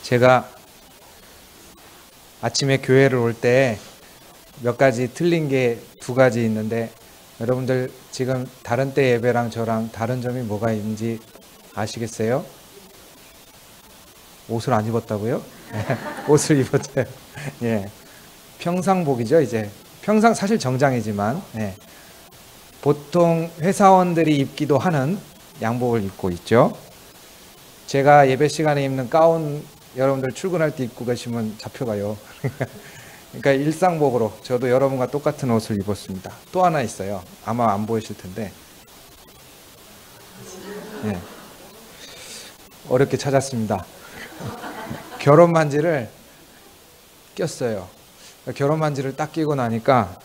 제가 아침에 교회를 올 때 몇 가지 틀린 게 두 가지 있는데, 여러분들 지금 다른 때 예배랑 저랑 다른 점이 뭐가 있는지 아시겠어요? 옷을 안 입었다고요? 옷을 입었어요. 예. 평상복이죠, 이제. 평상 사실 정장이지만, 예. 보통 회사원들이 입기도 하는 양복을 입고 있죠. 제가 예배 시간에 입는 가운 여러분들 출근할 때 입고 계시면 잡혀가요. 그러니까 일상복으로 저도 여러분과 똑같은 옷을 입었습니다. 또 하나 있어요. 아마 안 보이실 텐데. 예. 어렵게 찾았습니다. 결혼 반지를 꼈어요. 결혼 반지를 딱 끼고 나니까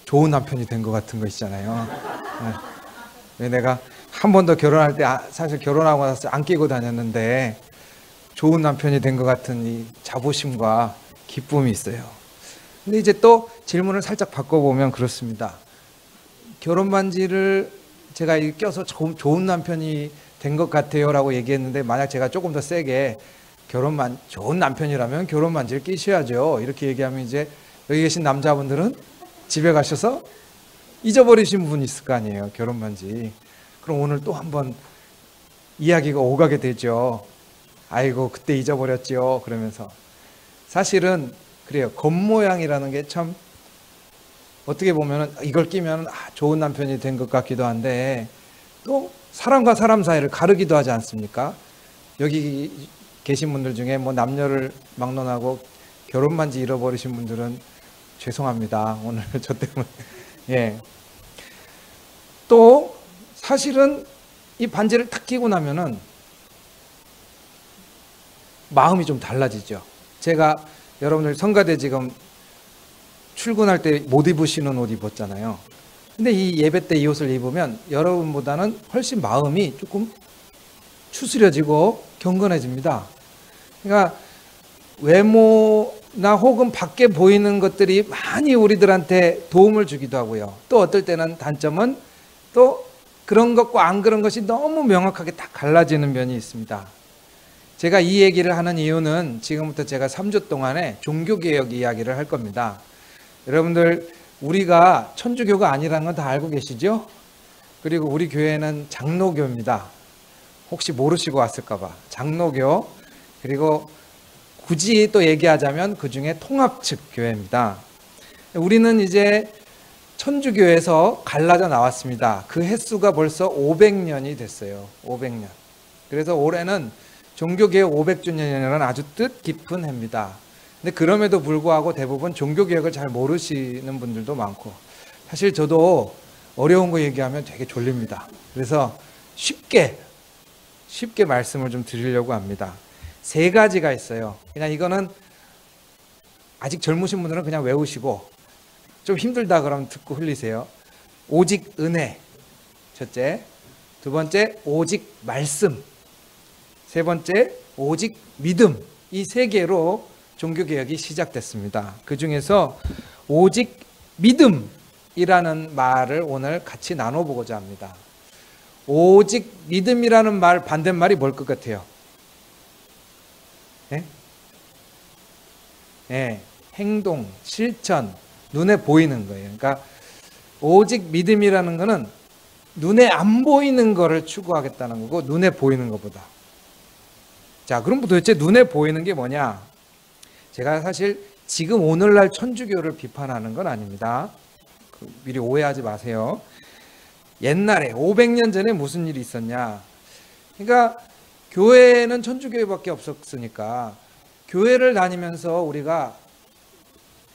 좋은 남편이 된 것 같은 거 있잖아요. 왜 내가 한 번 더 결혼할 때 사실 결혼하고 나서 안 끼고 다녔는데 좋은 남편이 된 것 같은 이 자부심과 기쁨이 있어요. 근데 이제 또 질문을 살짝 바꿔보면 그렇습니다. 결혼 반지를 제가 껴서 좋은 남편이 된 것 같아요 라고 얘기했는데, 만약 제가 조금 더 세게 좋은 남편이라면 결혼 반지를 끼셔야죠 이렇게 얘기하면, 이제 여기 계신 남자분들은 집에 가셔서 잊어버리신 분 있을 거 아니에요, 결혼 반지. 그럼 오늘 또 한번 이야기가 오가게 되죠. 아이고 그때 잊어버렸죠 그러면서. 사실은 그래요. 겉모양이라는 게 참 어떻게 보면 이걸 끼면 좋은 남편이 된 것 같기도 한데, 또 사람과 사람 사이를 가르기도 하지 않습니까? 여기 계신 분들 중에 뭐 남녀를 막론하고 결혼 반지 잃어버리신 분들은 죄송합니다. 오늘 저 때문에. 예. 또 사실은 이 반지를 탁 끼고 나면은 마음이 좀 달라지죠. 제가 여러분들 성가대 지금 출근할 때 못 입으시는 옷 입었잖아요. 근데 이 예배 때 이 옷을 입으면 여러분보다는 훨씬 마음이 조금 추스려지고 경건해집니다. 그러니까 외모나 혹은 밖에 보이는 것들이 많이 우리들한테 도움을 주기도 하고요. 또 어떨 때는 단점은 또 그런 것과 안 그런 것이 너무 명확하게 딱 갈라지는 면이 있습니다. 제가 이 얘기를 하는 이유는 지금부터 제가 3주 동안에 종교개혁 이야기를 할 겁니다. 여러분들 우리가 천주교가 아니라는 건 다 알고 계시죠? 그리고 우리 교회는 장로교입니다. 혹시 모르시고 왔을까 봐. 장로교, 그리고 굳이 또 얘기하자면 그 중에 통합측 교회입니다. 우리는 이제 천주교에서 갈라져 나왔습니다. 그 횟수가 벌써 500년이 됐어요. 500년. 그래서 올해는 종교개혁 500주년이라는 아주 뜻깊은 해입니다. 근데 그럼에도 불구하고 대부분 종교개혁을 잘 모르시는 분들도 많고, 사실 저도 어려운 거 얘기하면 되게 졸립니다. 그래서 쉽게 말씀을 좀 드리려고 합니다. 3가지가 있어요. 그냥 이거는 아직 젊으신 분들은 그냥 외우시고, 좀 힘들다 그러면 듣고 흘리세요. 오직 은혜, 첫째. 두 번째, 오직 말씀. 세 번째, 오직 믿음. 이 3개로 종교개혁이 시작됐습니다. 그 중에서 오직 믿음이라는 말을 오늘 같이 나눠보고자 합니다. 오직 믿음이라는 말 반대말이 뭘 것 같아요? 네? 네, 행동, 실천, 눈에 보이는 거예요. 그러니까 오직 믿음이라는 거는 눈에 안 보이는 거를 추구하겠다는 거고, 눈에 보이는 것보다. 자, 그럼 도대체 눈에 보이는 게 뭐냐? 제가 사실 지금 오늘날 천주교를 비판하는 건 아닙니다. 미리 오해하지 마세요. 옛날에 500년 전에 무슨 일이 있었냐? 그러니까 교회는 천주교회밖에 없었으니까 교회를 다니면서 우리가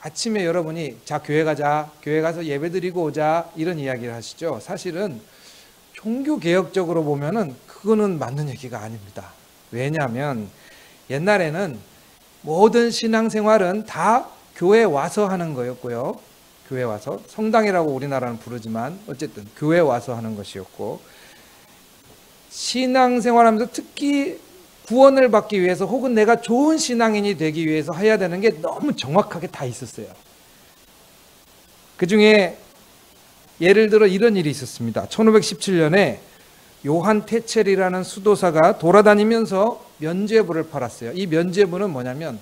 아침에 여러분이 자 교회 가자, 교회 가서 예배드리고 오자 이런 이야기를 하시죠. 사실은 종교개혁적으로 보면은 그거는 맞는 얘기가 아닙니다. 왜냐하면 옛날에는 모든 신앙생활은 다 교회에 와서 하는 거였고요. 교회에 와서, 성당이라고 우리나라는 부르지만 어쨌든 교회에 와서 하는 것이었고, 신앙생활하면서 특히 구원을 받기 위해서 혹은 내가 좋은 신앙인이 되기 위해서 해야 되는 게 너무 정확하게 다 있었어요. 그 중에 예를 들어 이런 일이 있었습니다. 1517년에 요한 테첼이라는 수도사가 돌아다니면서 면죄부를 팔았어요. 이 면죄부는 뭐냐면,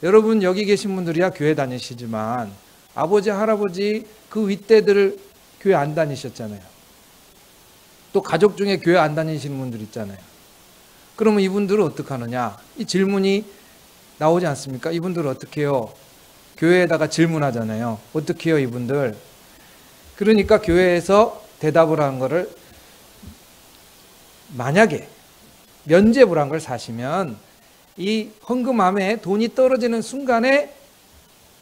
여러분 여기 계신 분들이야 교회 다니시지만 아버지 할아버지 그 윗대들 교회 안 다니셨잖아요. 또 가족 중에 교회 안 다니시는 분들 있잖아요. 그러면 이분들은 어떻게 하느냐, 이 질문이 나오지 않습니까? 이분들은 어떻게 해요? 교회에다가 질문하잖아요. 어떻게 해요 이분들? 그러니까 교회에서 대답을 한 거를, 만약에 면죄부란 걸 사시면 이 헌금함에 돈이 떨어지는 순간에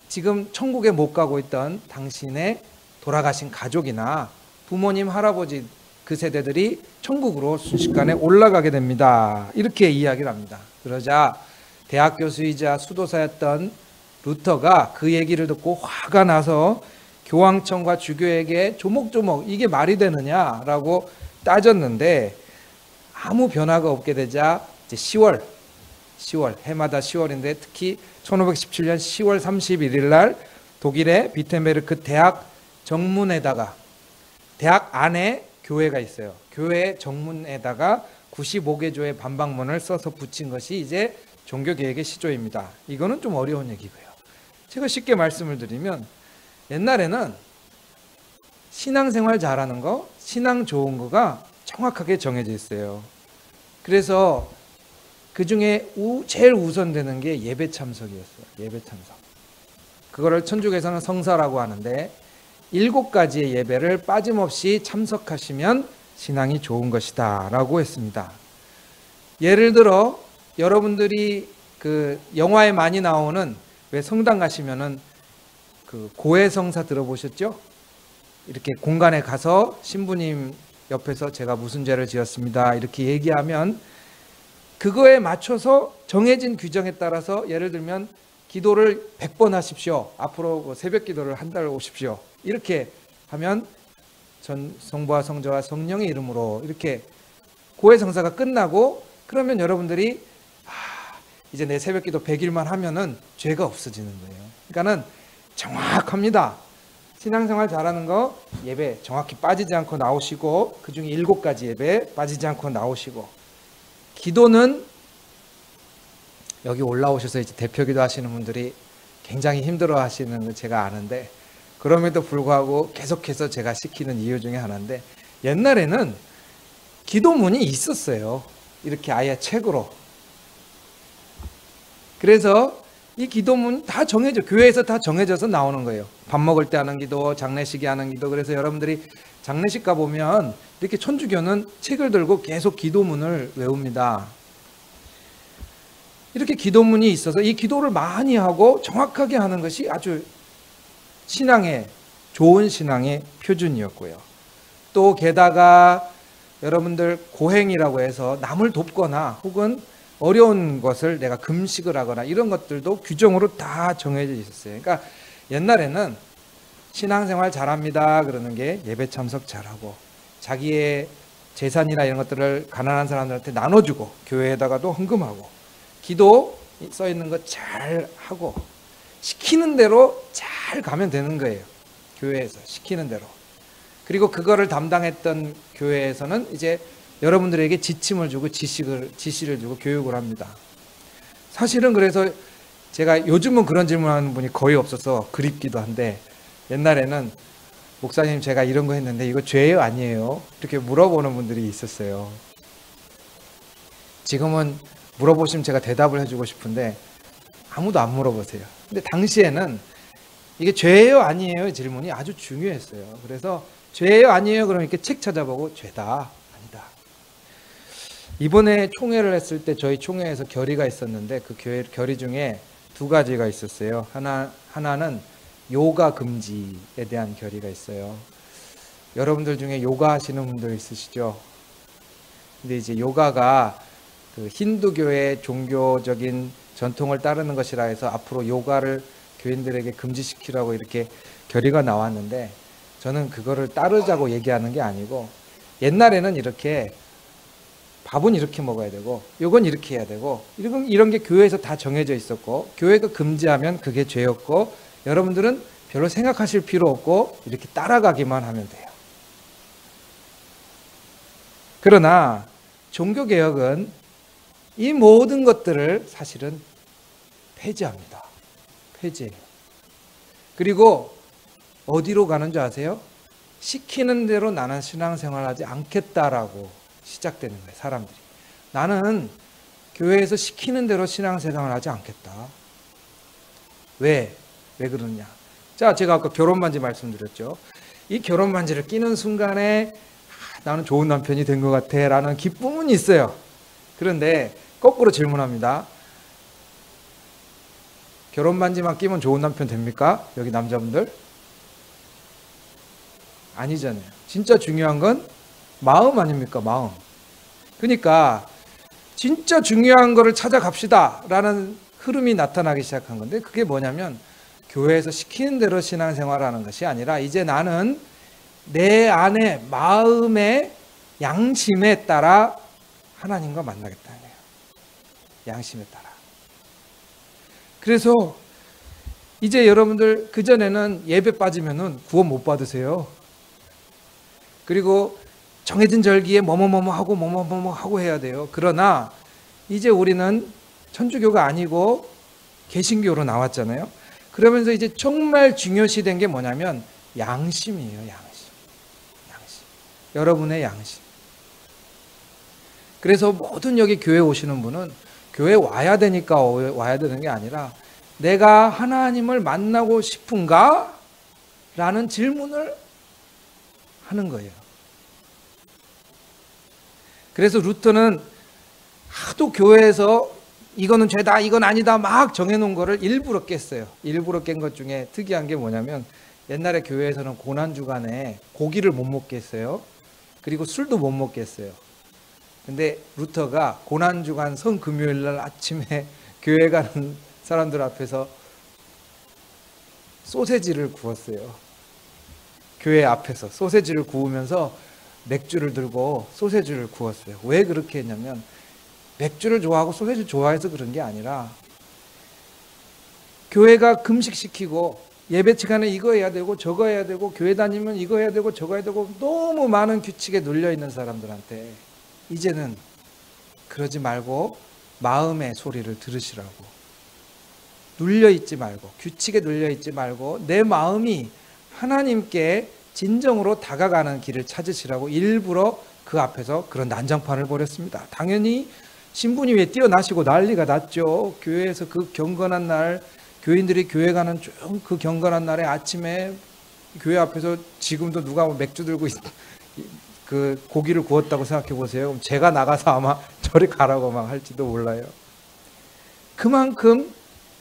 지금 천국에 못 가고 있던 당신의 돌아가신 가족이나 부모님, 할아버지 그 세대들이 천국으로 순식간에 올라가게 됩니다. 이렇게 이야기를 합니다. 그러자 대학 교수이자 수도사였던 루터가 그 얘기를 듣고 화가 나서 교황청과 주교에게 조목조목 이게 말이 되느냐라고 따졌는데 아무 변화가 없게 되자 이제 10월 해마다 10월인데 특히 1517년 10월 31일 날 독일의 비텐베르크 대학 정문에다가, 대학 안에 교회가 있어요. 교회 정문에다가 95개조의 반박문을 써서 붙인 것이 이제 종교개혁의 시조입니다. 이거는 좀 어려운 얘기고요. 제가 쉽게 말씀을 드리면, 옛날에는 신앙생활 잘하는 거, 신앙 좋은 거가 정확하게 정해져 있어요. 그래서 그 중에 제일 우선되는 게 예배 참석이었어요. 예배 참석. 그거를 천주교에서는 성사라고 하는데 7가지의 예배를 빠짐없이 참석하시면 신앙이 좋은 것이다 라고 했습니다. 예를 들어 여러분들이 그 영화에 많이 나오는, 왜 성당 가시면은 그 고해성사 들어보셨죠? 이렇게 공간에 가서 신부님 옆에서 제가 무슨 죄를 지었습니다 이렇게 얘기하면 그거에 맞춰서 정해진 규정에 따라서, 예를 들면 기도를 100번 하십시오, 앞으로 새벽 기도를 한 달 오십시오, 이렇게 하면 전 성부와 성자와 성령의 이름으로 이렇게 고해성사가 끝나고, 그러면 여러분들이 이제 내 새벽 기도 100일만 하면은 죄가 없어지는 거예요. 그러니까는 정확합니다. 신앙생활 잘하는 거, 예배 정확히 빠지지 않고 나오시고, 그 중에 7가지 예배 빠지지 않고 나오시고, 기도는 여기 올라오셔서 이제 대표기도 하시는 분들이 굉장히 힘들어 하시는 걸 제가 아는데, 그럼에도 불구하고 계속해서 제가 시키는 이유 중에 하나인데, 옛날에는 기도문이 있었어요. 이렇게 아예 책으로. 그래서 이 기도문 다 정해져, 교회에서 다 정해져서 나오는 거예요. 밥 먹을 때 하는 기도, 장례식에 하는 기도. 그래서 여러분들이 장례식 가보면 이렇게 천주교는 책을 들고 계속 기도문을 외웁니다. 이렇게 기도문이 있어서 이 기도를 많이 하고 정확하게 하는 것이 아주 신앙의, 좋은 신앙의 표준이었고요. 또 게다가 여러분들 고행이라고 해서 남을 돕거나 혹은 어려운 것을 내가 금식을 하거나 이런 것들도 규정으로 다 정해져 있었어요. 그러니까 옛날에는 신앙생활 잘합니다 그러는 게 예배 참석 잘하고, 자기의 재산이나 이런 것들을 가난한 사람들한테 나눠주고, 교회에다가도 헌금하고, 기도 써 있는 거 잘 하고, 시키는 대로 잘 가면 되는 거예요. 교회에서 시키는 대로. 그리고 그거를 담당했던 교회에서는 이제 여러분들에게 지침을 주고 지시를 주고 교육을 합니다. 사실은 그래서 제가 요즘은 그런 질문하는 분이 거의 없어서 그립기도 한데, 옛날에는 목사님 제가 이런 거 했는데 이거 죄예요 아니에요? 이렇게 물어보는 분들이 있었어요. 지금은 물어보시면 제가 대답을 해주고 싶은데 아무도 안 물어보세요. 근데 당시에는 이게 죄예요 아니에요 질문이 아주 중요했어요. 그래서 죄예요 아니에요 그러면 이렇게 책 찾아보고 죄다 아니다. 이번에 총회를 했을 때 저희 총회에서 결의가 있었는데 그 결의 중에 2가지가 있었어요. 하나는 요가 금지에 대한 결의가 있어요. 여러분들 중에 요가 하시는 분들 있으시죠? 근데 이제 요가가 그 힌두교의 종교적인 전통을 따르는 것이라 해서 앞으로 요가를 교인들에게 금지시키라고 이렇게 결의가 나왔는데, 저는 그거를 따르자고 얘기하는 게 아니고, 옛날에는 이렇게 밥은 이렇게 먹어야 되고 요건 이렇게 해야 되고 이런 게 교회에서 다 정해져 있었고, 교회가 금지하면 그게 죄였고, 여러분들은 별로 생각하실 필요 없고 이렇게 따라가기만 하면 돼요. 그러나 종교개혁은 이 모든 것들을 사실은 폐지합니다. 폐지해요. 그리고 어디로 가는 줄 아세요? 시키는 대로 나는 신앙생활하지 않겠다라고 시작되는 거예요. 사람들이. 나는 교회에서 시키는 대로 신앙생활하지 않겠다. 왜 그러냐? 자, 제가 아까 결혼 반지 말씀드렸죠. 이 결혼 반지를 끼는 순간에 나는 좋은 남편이 된 것 같아 라는 기쁨은 있어요. 그런데 거꾸로 질문합니다. 결혼 반지만 끼면 좋은 남편 됩니까? 여기 남자분들? 아니잖아요. 진짜 중요한 건 마음 아닙니까? 마음. 그러니까 진짜 중요한 거를 찾아갑시다 라는 흐름이 나타나기 시작한 건데, 그게 뭐냐면 교회에서 시키는 대로 신앙생활하는 것이 아니라 이제 나는 내 안에 마음의 양심에 따라 하나님과 만나겠다는 거예요. 양심에 따라. 그래서 이제 여러분들, 그전에는 예배 빠지면은 구원 못 받으세요. 그리고 정해진 절기에 뭐뭐뭐뭐 하고 뭐뭐뭐뭐 하고 해야 돼요. 그러나 이제 우리는 천주교가 아니고 개신교로 나왔잖아요. 그러면서 이제 정말 중요시된 게 뭐냐면 양심이에요. 양심. 여러분의 양심. 그래서 모든 여기 교회 오시는 분은 교회 와야 되니까 와야 되는 게 아니라 내가 하나님을 만나고 싶은가? 라는 질문을 하는 거예요. 그래서 루터는 하도 교회에서 이거는 죄다, 이건 아니다 막 정해놓은 거를 일부러 깼어요. 일부러 깬 것 중에 특이한 게 뭐냐면, 옛날에 교회에서는 고난주간에 고기를 못 먹게 했어요. 그리고 술도 못 먹게 했어요. 근데 루터가 고난주간 성금요일 날 아침에 교회 가는 사람들 앞에서 소세지를 구웠어요. 교회 앞에서 소세지를 구우면서 맥주를 들고 소세지를 구웠어요. 왜 그렇게 했냐면, 맥주를 좋아하고 소세지 좋아해서 그런 게 아니라 교회가 금식시키고 예배 시간에 이거 해야 되고 저거 해야 되고 교회 다니면 이거 해야 되고 저거 해야 되고 너무 많은 규칙에 눌려 있는 사람들한테 이제는 그러지 말고 마음의 소리를 들으시라고, 눌려 있지 말고, 규칙에 눌려 있지 말고 내 마음이 하나님께 진정으로 다가가는 길을 찾으시라고 일부러 그 앞에서 그런 난장판을 벌였습니다. 당연히 신분이 왜 뛰어나시고 난리가 났죠. 교회에서 그 경건한 날, 교인들이 교회 가는 그 경건한 날에 아침에 교회 앞에서 지금도 누가 맥주 들고 그 고기를 구웠다고 생각해 보세요. 그럼 제가 나가서 아마 저리 가라고 막 할지도 몰라요. 그만큼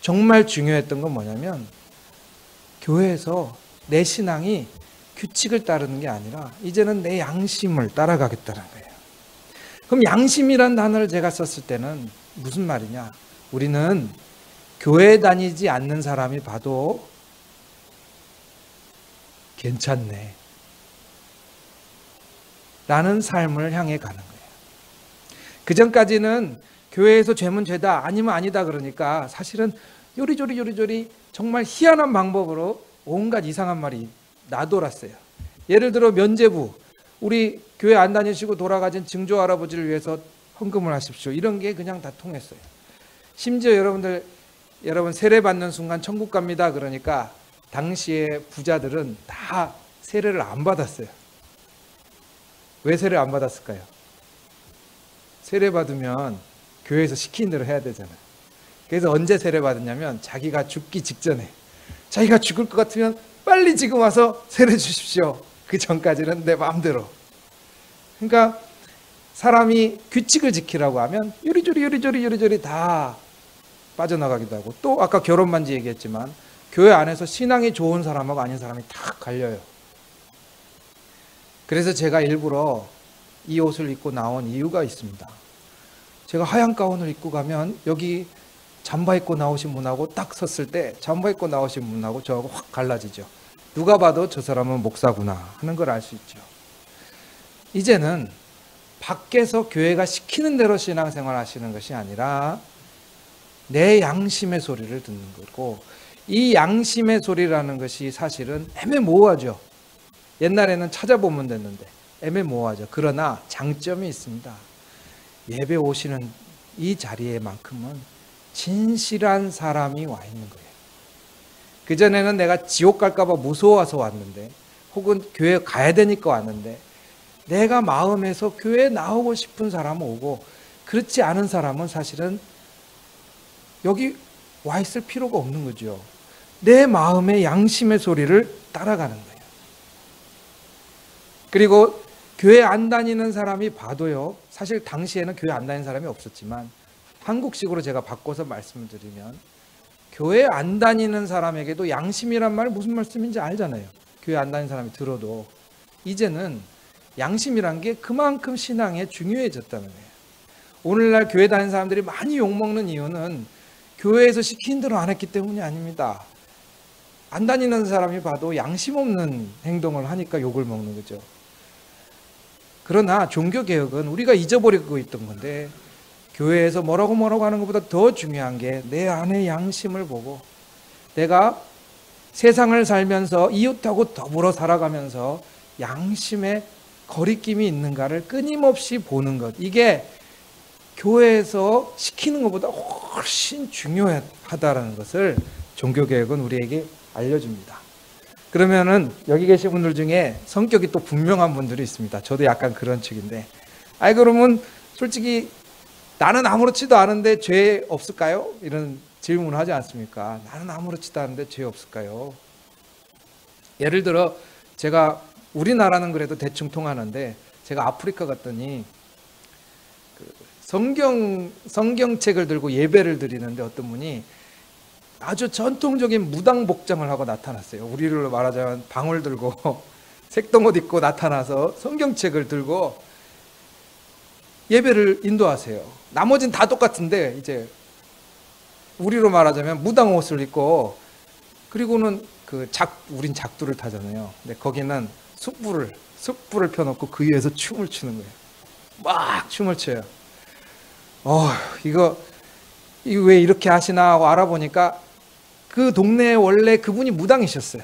정말 중요했던 건 뭐냐면, 교회에서 내 신앙이 규칙을 따르는 게 아니라 이제는 내 양심을 따라가겠다는 거예요. 그럼 양심이란 단어를 제가 썼을 때는 무슨 말이냐? 우리는 교회 다니지 않는 사람이 봐도 괜찮네 라는 삶을 향해 가는 거예요. 그 전까지는 교회에서 죄면 죄다, 아니면 아니다 그러니까 사실은 요리조리 정말 희한한 방법으로 온갖 이상한 말이 나돌았어요. 예를 들어 면죄부, 우리 교회 안 다니시고 돌아가신 증조 할아버지를 위해서 헌금을 하십시오. 이런 게 그냥 다 통했어요. 심지어 여러분 세례 받는 순간 천국 갑니다. 그러니까 당시에 부자들은 다 세례를 안 받았어요. 왜 세례 안 받았을까요? 세례 받으면 교회에서 시킨 대로 해야 되잖아요. 그래서 언제 세례 받았냐면 자기가 죽기 직전에, 자기가 죽을 것 같으면 빨리 지금 와서 세례 주십시오. 그 전까지는 내 마음대로. 그러니까 사람이 규칙을 지키라고 하면 요리조리 다 빠져나가기도 하고, 또 아까 결혼 반지 얘기했지만 교회 안에서 신앙이 좋은 사람하고 아닌 사람이 다 갈려요. 그래서 제가 일부러 이 옷을 입고 나온 이유가 있습니다. 제가 하얀 가운을 입고 가면 여기 잠바 입고 나오신 분하고 딱 섰을 때 잠바 입고 나오신 분하고 저하고 확 갈라지죠. 누가 봐도 저 사람은 목사구나 하는 걸 알 수 있죠. 이제는 밖에서 교회가 시키는 대로 신앙생활 하시는 것이 아니라 내 양심의 소리를 듣는 거고, 이 양심의 소리라는 것이 사실은 애매모호하죠. 옛날에는 찾아보면 됐는데 애매모호하죠. 그러나 장점이 있습니다. 예배 오시는 이 자리에만큼은 진실한 사람이 와 있는 거예요. 그전에는 내가 지옥 갈까 봐 무서워서 왔는데, 혹은 교회 가야 되니까 왔는데, 내가 마음에서 교회에 나오고 싶은 사람은 오고, 그렇지 않은 사람은 사실은 여기 와 있을 필요가 없는 거죠. 내 마음의 양심의 소리를 따라가는 거예요. 그리고 교회 안 다니는 사람이 봐도요, 사실 당시에는 교회 안 다니는 사람이 없었지만 한국식으로 제가 바꿔서 말씀을 드리면, 교회 안 다니는 사람에게도 양심이란 말이 무슨 말씀인지 알잖아요. 교회 안 다니는 사람이 들어도 이제는 양심이란 게 그만큼 신앙에 중요해졌다는 거예요. 오늘날 교회 다니는 사람들이 많이 욕먹는 이유는 교회에서 시킨 대로 안 했기 때문이 아닙니다. 안 다니는 사람이 봐도 양심 없는 행동을 하니까 욕을 먹는 거죠. 그러나 종교개혁은 우리가 잊어버리고 있던 건데, 교회에서 뭐라고 하는 것보다 더 중요한 게 내 안의 양심을 보고, 내가 세상을 살면서 이웃하고 더불어 살아가면서 양심의 거리낌이 있는가를 끊임없이 보는 것, 이게 교회에서 시키는 것보다 훨씬 중요하다는 것을 종교개혁은 우리에게 알려줍니다. 그러면은 여기 계신 분들 중에 성격이 또 분명한 분들이 있습니다. 저도 약간 그런 측인데, 그러면 솔직히 나는 아무렇지도 않은데 죄 없을까요? 이런 질문을 하지 않습니까? 나는 아무렇지도 않은데 죄 없을까요? 예를 들어 제가, 우리나라는 그래도 대충 통하는데, 제가 아프리카 갔더니 성경책을 들고 예배를 드리는데 어떤 분이 아주 전통적인 무당 복장을 하고 나타났어요. 우리로 말하자면 방울 들고 색동옷 입고 나타나서 성경책을 들고 예배를 인도하세요. 나머지는 다 똑같은데 이제 우리로 말하자면 무당 옷을 입고, 그리고는 우린 작두를 타잖아요. 근데 거기는 숯불을 펴놓고 그 위에서 춤을 추는 거예요. 막 춤을 춰요. 이거 왜 이렇게 하시나 하고 알아보니까 그 동네에 원래 그분이 무당이셨어요.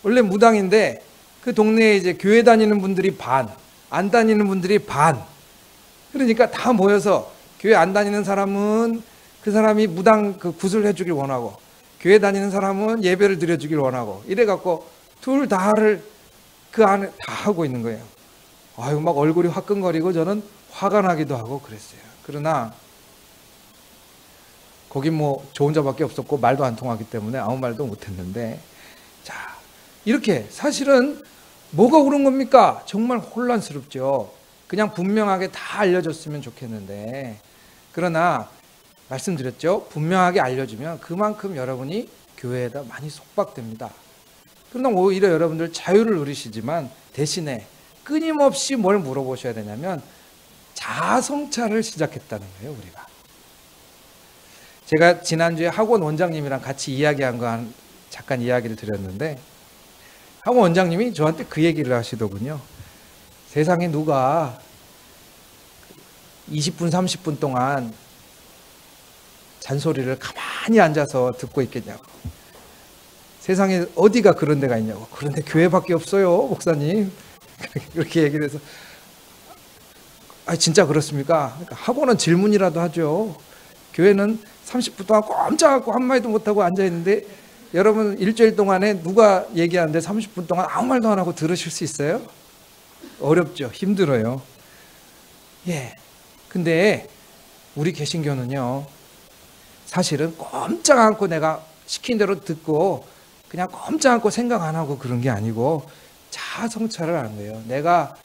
원래 무당인데 그 동네에 이제 교회 다니는 분들이 반, 안 다니는 분들이 반. 그러니까 다 모여서 교회 안 다니는 사람은 그 사람이 무당 그 굿을 해주길 원하고, 교회 다니는 사람은 예배를 드려주길 원하고, 이래갖고 둘 다를 그 안에 다 하고 있는 거예요. 막 얼굴이 화끈거리고 저는 화가 나기도 하고 그랬어요. 그러나 거기 저 혼자밖에 없었고 말도 안 통하기 때문에 아무 말도 못했는데, 자, 이렇게 사실은 뭐가 옳은 겁니까? 정말 혼란스럽죠. 그냥 분명하게 다 알려줬으면 좋겠는데, 그러나 말씀드렸죠. 분명하게 알려주면 그만큼 여러분이 교회에다 많이 속박됩니다. 그러나 오히려 여러분들 자유를 누리시지만 대신에 끊임없이 뭘 물어보셔야 되냐면 자아성찰을 시작했다는 거예요, 우리가. 제가 지난주에 학원 원장님이랑 같이 이야기한 거 잠깐 이야기를 드렸는데, 학원 원장님이 저한테 그 얘기를 하시더군요. 세상에 누가 20분, 30분 동안 잔소리를 가만히 앉아서 듣고 있겠냐고. 세상에 어디가 그런 데가 있냐고. 그런데 교회밖에 없어요, 목사님. 그렇게 얘기를 해서, 진짜 그렇습니까? 그러니까 학원은 질문이라도 하죠. 교회는 30분 동안 꼼짝하고 한마디도 못하고 앉아있는데, 여러분 일주일 동안에 누가 얘기하는데 30분 동안 아무 말도 안 하고 들으실 수 있어요? 어렵죠. 힘들어요. 근데 우리 개신교는요, 사실은 꼼짝 않고 내가 시킨 대로 듣고 그냥 꼼짝 않고 생각 안 하고 그런 게 아니고 자아성찰을 하는 거예요. 내가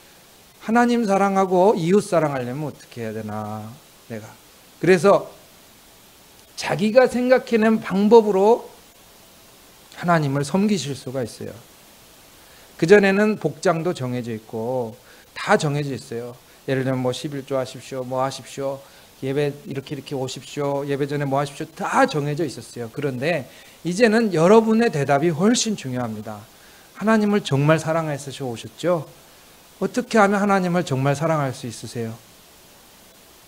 하나님 사랑하고 이웃 사랑하려면 어떻게 해야 되나, 내가. 그래서 자기가 생각해낸 방법으로 하나님을 섬기실 수가 있어요. 그전에는 복장도 정해져 있고 다 정해져 있어요. 예를 들면 11조 하십시오, 뭐 하십시오, 예배 이렇게 오십시오, 예배 전에 뭐 하십시오, 다 정해져 있었어요. 그런데 이제는 여러분의 대답이 훨씬 중요합니다. 하나님을 정말 사랑해서 오셨죠? 어떻게 하면 하나님을 정말 사랑할 수 있으세요?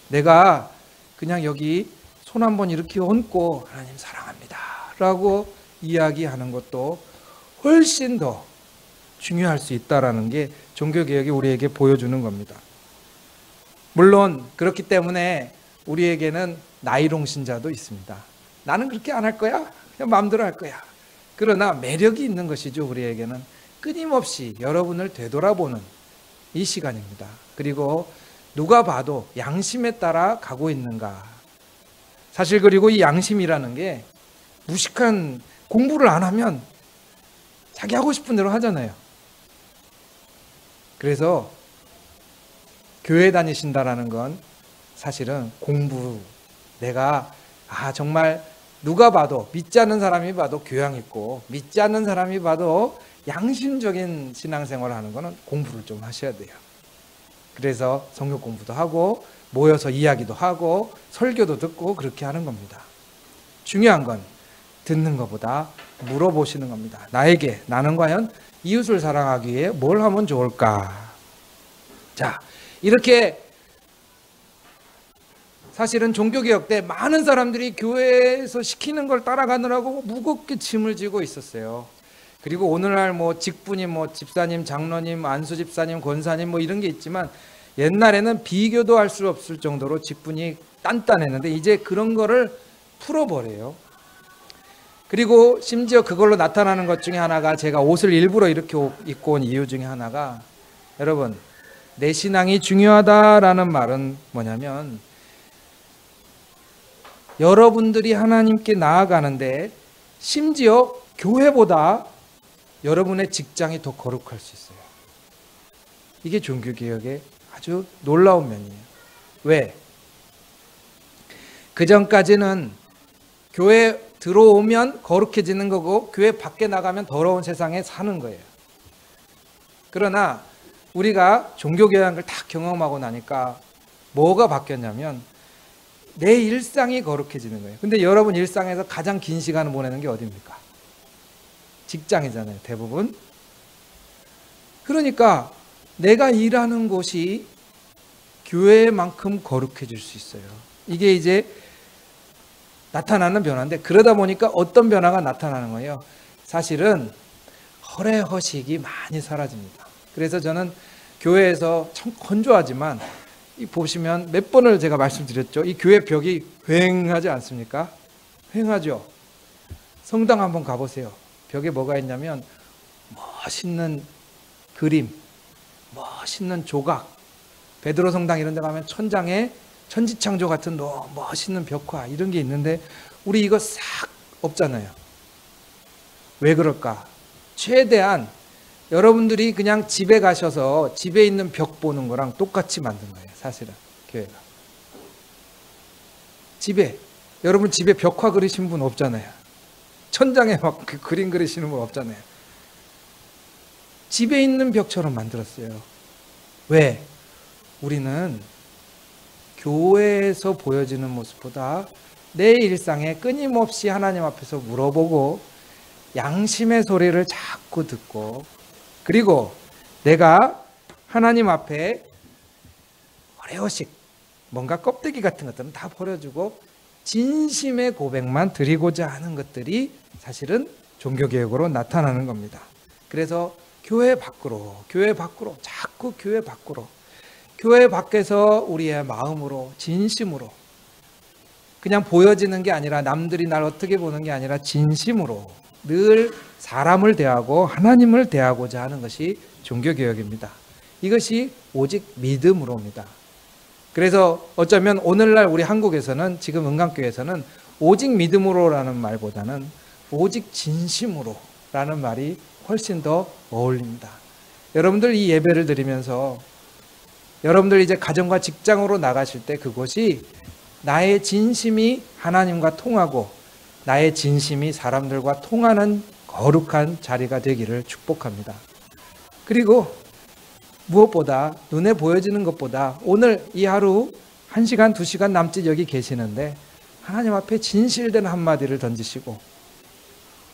내가 그냥 여기 손 한번 이렇게 얹고 하나님 사랑합니다 라고 이야기하는 것도 훨씬 더 중요할 수 있다라는 게 종교개혁이 우리에게 보여주는 겁니다. 물론 그렇기 때문에 우리에게는 나이롱 신자도 있습니다. 나는 그렇게 안 할 거야. 그냥 마음대로 할 거야. 그러나 매력이 있는 것이죠. 우리에게는 끊임없이 여러분을 되돌아보는 이 시간입니다. 그리고 누가 봐도 양심에 따라 가고 있는가. 사실 그리고 이 양심이라는 게 무식한, 공부를 안 하면 자기 하고 싶은 대로 하잖아요. 그래서 교회 다니신다라는 건 사실은 공부, 내가 정말 누가 봐도, 믿지 않는 사람이 봐도 교양 있고 믿지 않는 사람이 봐도 양심적인 신앙생활을 하는 거는 공부를 좀 하셔야 돼요. 그래서 성경 공부도 하고 모여서 이야기도 하고 설교도 듣고 그렇게 하는 겁니다. 중요한 건 듣는 것보다 물어보시는 겁니다. 나는 과연 이웃을 사랑하기 위해 뭘 하면 좋을까? 자, 이렇게 사실은 종교개혁 때 많은 사람들이 교회에서 시키는 걸 따라가느라고 무겁게 짐을 지고 있었어요. 그리고 오늘날 직분이 집사님, 장로님, 안수 집사님, 권사님 이런 게 있지만 옛날에는 비교도 할 수 없을 정도로 직분이 단단했는데 이제 그런 거를 풀어버려요. 그리고 심지어 그걸로 나타나는 것 중에 하나가, 제가 옷을 일부러 이렇게 입고 온 이유 중에 하나가, 여러분, 내 신앙이 중요하다라는 말은 뭐냐면 여러분들이 하나님께 나아가는데 심지어 교회보다 여러분의 직장이 더 거룩할 수 있어요. 이게 종교개혁의 아주 놀라운 면이에요. 왜? 그전까지는 교회 들어오면 거룩해지는 거고 교회 밖에 나가면 더러운 세상에 사는 거예요. 그러나 우리가 종교개혁을 다 경험하고 나니까 뭐가 바뀌었냐면 내 일상이 거룩해지는 거예요. 근데 여러분 일상에서 가장 긴 시간을 보내는 게 어디입니까? 직장이잖아요, 대부분. 그러니까 내가 일하는 곳이 교회만큼 거룩해질 수 있어요. 이게 이제 나타나는 변화인데, 그러다 보니까 어떤 변화가 나타나는 거예요? 사실은 허례허식이 많이 사라집니다. 그래서 저는 교회에서 참 건조하지만 이 보시면 몇 번을 제가 말씀드렸죠. 이 교회 벽이 휑하지 않습니까? 휑하죠. 성당 한번 가보세요. 벽에 뭐가 있냐면 멋있는 그림, 멋있는 조각, 베드로 성당 이런 데 가면 천장에 천지창조 같은 멋있는 벽화 이런 게 있는데 우리 이거 싹 없잖아요. 왜 그럴까? 최대한 여러분들이 그냥 집에 가셔서 집에 있는 벽 보는 거랑 똑같이 만든 거예요. 사실은 교회가. 여러분 집에 벽화 그리신 분 없잖아요. 천장에 막 그림 그리시는 분 없잖아요. 집에 있는 벽처럼 만들었어요. 왜? 우리는 교회에서 보여지는 모습보다 내 일상에 끊임없이 하나님 앞에서 물어보고 양심의 소리를 자꾸 듣고, 그리고 내가 하나님 앞에 허례허식, 뭔가 껍데기 같은 것들은 다 버려주고 진심의 고백만 드리고자 하는 것들이 사실은 종교개혁으로 나타나는 겁니다. 그래서 교회 밖으로, 자꾸 교회 밖으로, 교회 밖에서 우리의 마음으로, 진심으로, 그냥 보여지는 게 아니라 남들이 날 어떻게 보는 게 아니라 진심으로 늘 사람을 대하고 하나님을 대하고자 하는 것이 종교개혁입니다. 이것이 오직 믿음으로입니다. 그래서 어쩌면 오늘날 우리 한국에서는, 지금 은강교회에서는 오직 믿음으로라는 말보다는 오직 진심으로라는 말이 훨씬 더 어울립니다. 여러분들 이 예배를 드리면서 여러분들 이제 가정과 직장으로 나가실 때 그곳이 나의 진심이 하나님과 통하고 나의 진심이 사람들과 통하는 거룩한 자리가 되기를 축복합니다. 그리고 무엇보다 눈에 보여지는 것보다 오늘 이 하루 1시간, 2시간 남짓 여기 계시는데 하나님 앞에 진실된 한마디를 던지시고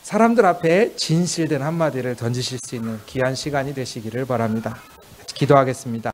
사람들 앞에 진실된 한마디를 던지실 수 있는 귀한 시간이 되시기를 바랍니다. 기도하겠습니다.